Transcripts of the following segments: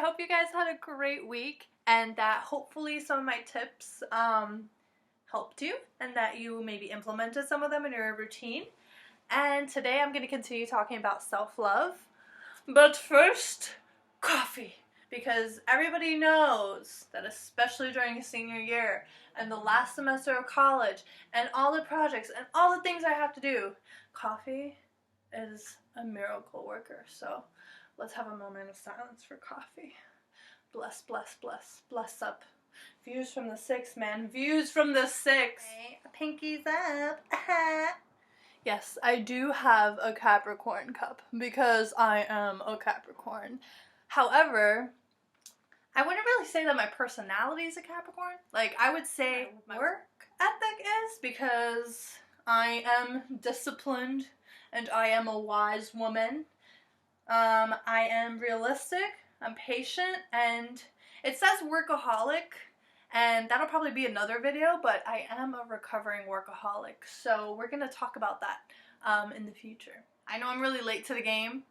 hope you guys had a great week and that hopefully some of my tips helped you and that you maybe implemented some of them in your routine. And today I'm going to continue talking about self-love. But first, coffee. Because everybody knows that especially during senior year and the last semester of college and all the projects and all the things I have to do, coffee is a miracle worker. So let's have a moment of silence for coffee. Bless, bless, bless, bless up. Views from the 6, man. Views from the 6. Okay, pinkies up. Yes, I do have a Capricorn cup because I am a Capricorn. However, I wouldn't really say that my personality is a Capricorn. Like, I would say my work ethic is, because I am disciplined and I am a wise woman. I am realistic, I'm patient, and it says workaholic, and that'll probably be another video, but I am a recovering workaholic, so we're gonna talk about that in the future. I know I'm really late to the game,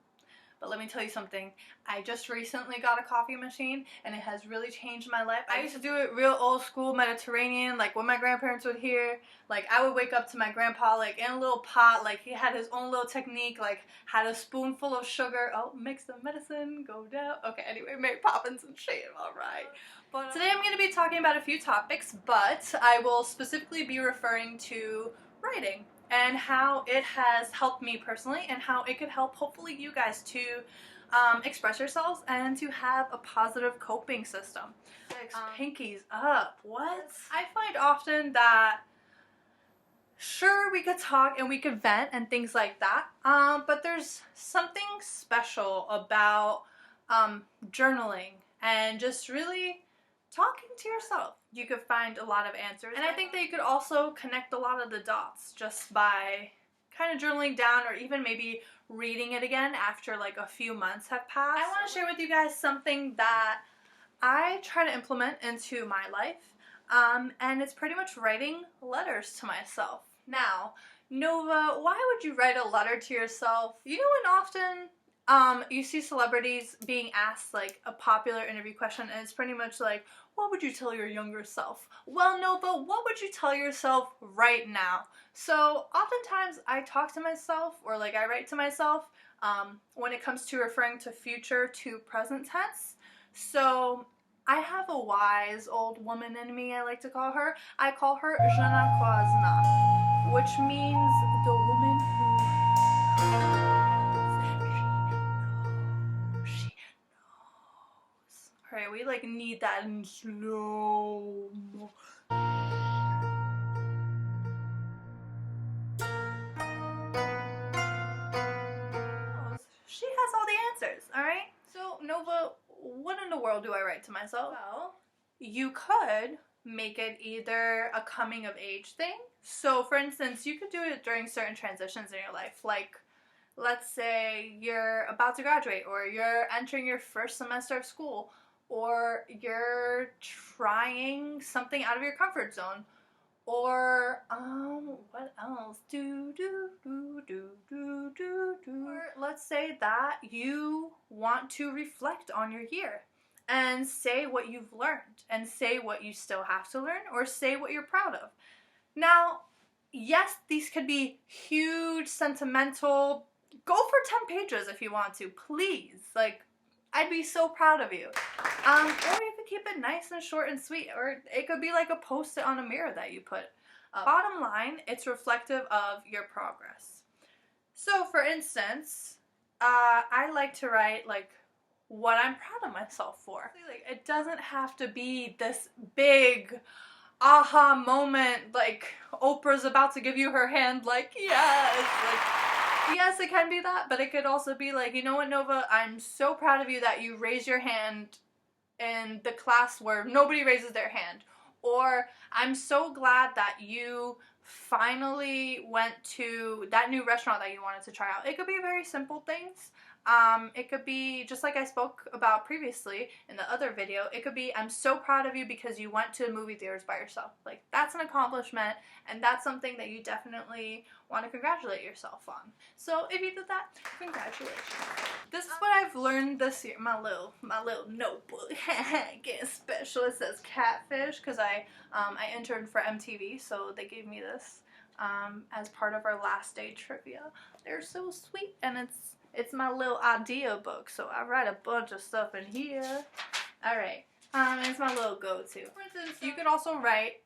but let me tell you something. I just recently got a coffee machine and it has really changed my life. I used to do it real old school Mediterranean, like when my grandparents would here. Like I would wake up to my grandpa like in a little pot, like he had his own little technique, like had a spoonful of sugar. Oh, mix the medicine, go down. Okay, anyway, Mary Poppins and shit, alright. But today I'm going to be talking about a few topics, but I will specifically be referring to writing and how it has helped me personally and how it could help hopefully you guys to express yourselves and to have a positive coping system. Pinkies up. What? I find often that sure we could talk and we could vent and things like that, but there's something special about journaling and just really talking to yourself. You could find a lot of answers, and I think that you could also connect a lot of the dots just by kind of journaling down or even maybe reading it again after like a few months have passed. I want to share with you guys something that I try to implement into my life, and it's pretty much writing letters to myself. Now, Nova, why would you write a letter to yourself? You know when often you see celebrities being asked like a popular interview question and it's pretty much like, what would you tell your younger self? Well, Nova, what would you tell yourself right now? So oftentimes I talk to myself or like I write to myself when it comes to referring to future to present tense. So I have a wise old woman in me, I like to call her. I call her je ne crois not, which means the woman who Alright, we like need that in slow. She has all the answers, alright? So, Nova, what in the world do I write to myself? Well, you could make it either a coming of age thing. So, for instance, you could do it during certain transitions in your life, like let's say you're about to graduate or you're entering your first semester of school, or you're trying something out of your comfort zone, or what else? Or let's say that you want to reflect on your year and say what you've learned and say what you still have to learn or say what you're proud of. Now, yes, these could be huge, sentimental. Go for 10 pages if you want to, please. Like, I'd be so proud of you. Or you could keep it nice and short and sweet, or it could be like a post-it on a mirror that you put up. Bottom line, it's reflective of your progress. So, for instance, I like to write like what I'm proud of myself for. Like, it doesn't have to be this big aha moment, like Oprah's about to give you her hand, like yes, like yes, it can be that, but it could also be like, you know what, Nova, I'm so proud of you that you raise your hand in the class where nobody raises their hand, or I'm so glad that you finally went to that new restaurant that you wanted to try out. It could be very simple things. It could be, just like I spoke about previously in the other video, it could be, I'm so proud of you because you went to movie theaters by yourself. Like, that's an accomplishment, and that's something that you definitely want to congratulate yourself on. So if you did that, congratulations. This is what I've learned this year. My little notebook, getting special. It says catfish because I interned for MTV, so they gave me this as part of our last day trivia. They're so sweet, and it's my little idea book. So I write a bunch of stuff in here. All right, it's my little go-to. For instance, you could also write,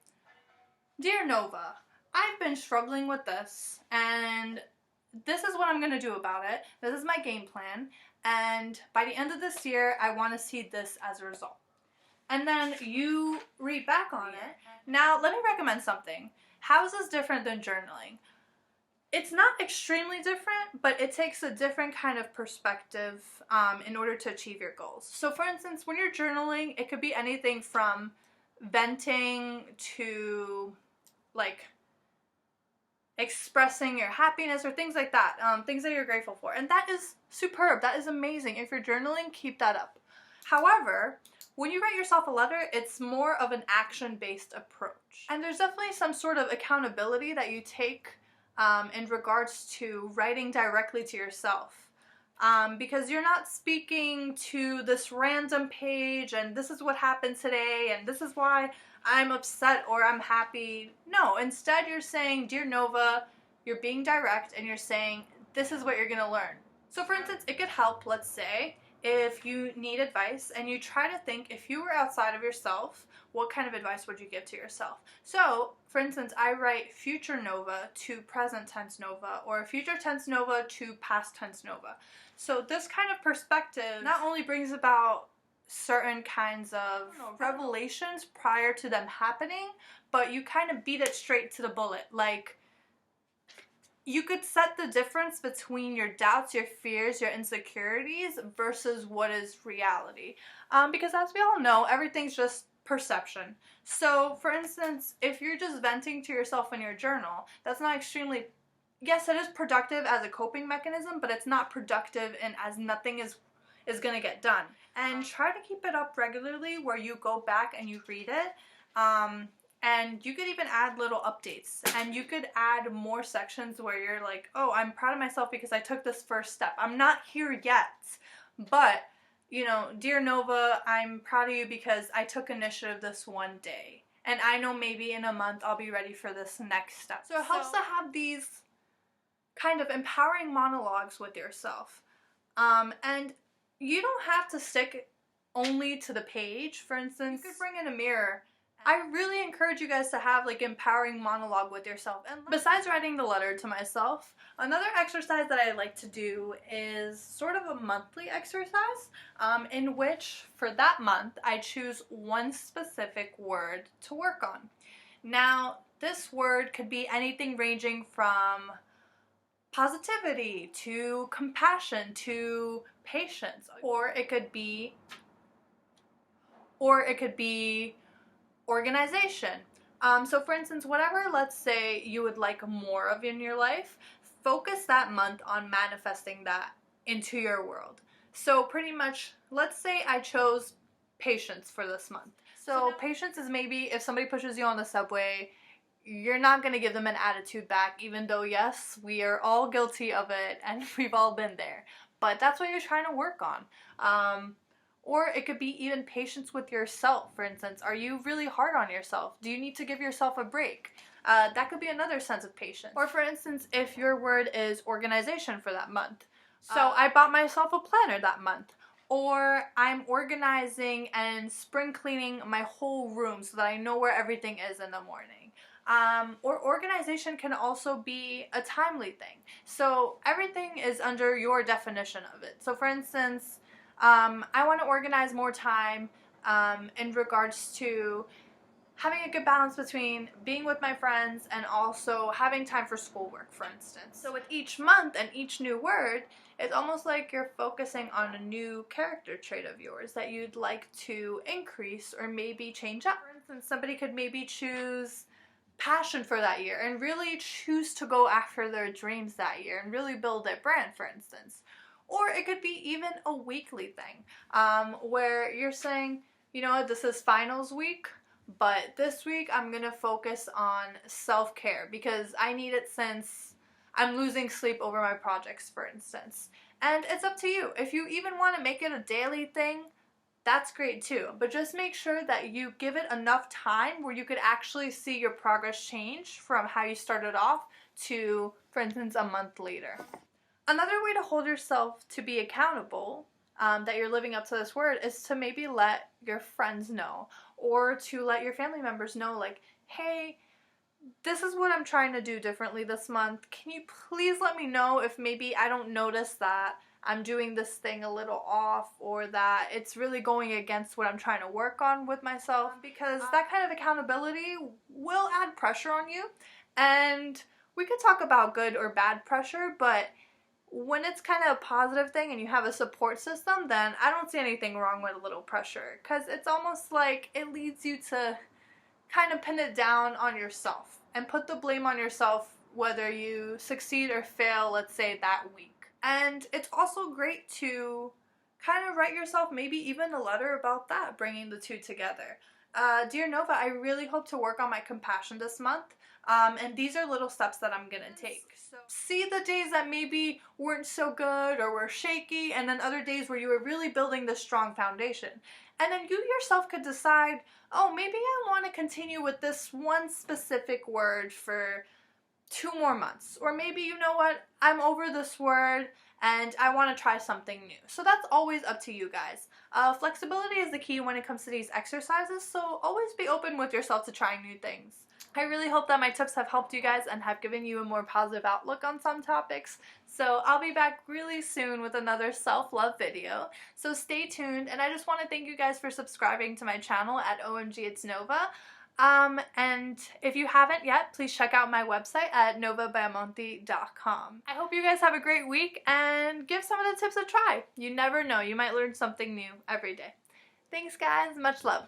"Dear Nova, I've been struggling with this, and this is what I'm going to do about it. This is my game plan, and by the end of this year, I want to see this as a result." And then you read back on it. Now, let me recommend something. How is this different than journaling? It's not extremely different, but it takes a different kind of perspective in order to achieve your goals. So for instance, when you're journaling, it could be anything from venting to like expressing your happiness or things like that, things that you're grateful for. And that is superb. That is amazing. If you're journaling, keep that up. However, when you write yourself a letter, it's more of an action-based approach. And there's definitely some sort of accountability that you take in regards to writing directly to yourself. Because you're not speaking to this random page and this is what happened today and this is why I'm upset or I'm happy. No, instead you're saying, "Dear Nova," you're being direct and you're saying, this is what you're going to learn. So for instance, it could help, let's say, if you need advice and you try to think, if you were outside of yourself, what kind of advice would you give to yourself? So, for instance, I write future Nova to present tense Nova, or future tense Nova to past tense Nova. So this kind of perspective not only brings about certain kinds of revelations prior to them happening, but you kind of beat it straight to the bullet. Like, you could set the difference between your doubts, your fears, your insecurities versus what is reality. Because as we all know, everything's just perception. So, for instance, if you're just venting to yourself in your journal, that's not extremely... Yes, it is productive as a coping mechanism, but it's not productive in as nothing is going to get done. And try to keep it up regularly where you go back and you read it. And you could even add little updates, and you could add more sections where you're like, "Oh, I'm proud of myself because I took this first step. I'm not here yet, but, you know, dear Nova, I'm proud of you because I took initiative this one day. And I know maybe in a month I'll be ready for this next step." So it helps to have these kind of empowering monologues with yourself. And you don't have to stick only to the page. For instance, you could bring in a mirror. I really encourage you guys to have like empowering monologue with yourself. And besides writing the letter to myself, another exercise that I like to do is sort of a monthly exercise in which for that month I choose one specific word to work on. Now, this word could be anything ranging from positivity to compassion to patience, or it could be organization. So for instance, whatever, let's say, you would like more of in your life, focus that month on manifesting that into your world. So pretty much, let's say I chose patience for this month. So patience is maybe if somebody pushes you on the subway, you're not going to give them an attitude back, even though, yes, we are all guilty of it and we've all been there. But that's what you're trying to work on. Or it could be even patience with yourself, for instance. Are you really hard on yourself? Do you need to give yourself a break? That could be another sense of patience. Or for instance, if your word is organization for that month. So I bought myself a planner that month. Or I'm organizing and spring cleaning my whole room so that I know where everything is in the morning. Or organization can also be a timely thing. So everything is under your definition of it. So for instance, I want to organize more time in regards to having a good balance between being with my friends and also having time for schoolwork, for instance. So with each month and each new word, it's almost like you're focusing on a new character trait of yours that you'd like to increase or maybe change up. For instance, somebody could maybe choose passion for that year and really choose to go after their dreams that year and really build their brand, for instance. Or it could be even a weekly thing where you're saying, you know what, this is finals week, but this week I'm going to focus on self-care because I need it since I'm losing sleep over my projects, for instance. And it's up to you. If you even want to make it a daily thing, that's great too. But just make sure that you give it enough time where you could actually see your progress change from how you started off to, for instance, a month later. Another way to hold yourself to be accountable, that you're living up to this word, is to maybe let your friends know, or to let your family members know, like, hey, this is what I'm trying to do differently this month. Can you please let me know if maybe I don't notice that I'm doing this thing a little off, or that it's really going against what I'm trying to work on with myself, because that kind of accountability will add pressure on you. And we could talk about good or bad pressure, but when it's kind of a positive thing and you have a support system, then I don't see anything wrong with a little pressure, because it's almost like it leads you to kind of pin it down on yourself and put the blame on yourself whether you succeed or fail, let's say, that week. And it's also great to kind of write yourself maybe even a letter about that, bringing the two together. Dear Nova, I really hope to work on my compassion this month. And these are little steps that I'm gonna take. So see the days that maybe weren't so good or were shaky, and then other days where you were really building this strong foundation. And then you yourself could decide, oh, maybe I want to continue with this one specific word for 2 more months. Or maybe, you know what, I'm over this word and I want to try something new. So that's always up to you guys. Flexibility is the key when it comes to these exercises, so always be open with yourself to trying new things. I really hope that my tips have helped you guys and have given you a more positive outlook on some topics. So I'll be back really soon with another self-love video. So stay tuned, and I just want to thank you guys for subscribing to my channel at OMG It's Nova. And if you haven't yet, please check out my website at novabayamonte.com. I hope you guys have a great week and give some of the tips a try. You never know, you might learn something new every day. Thanks guys, much love.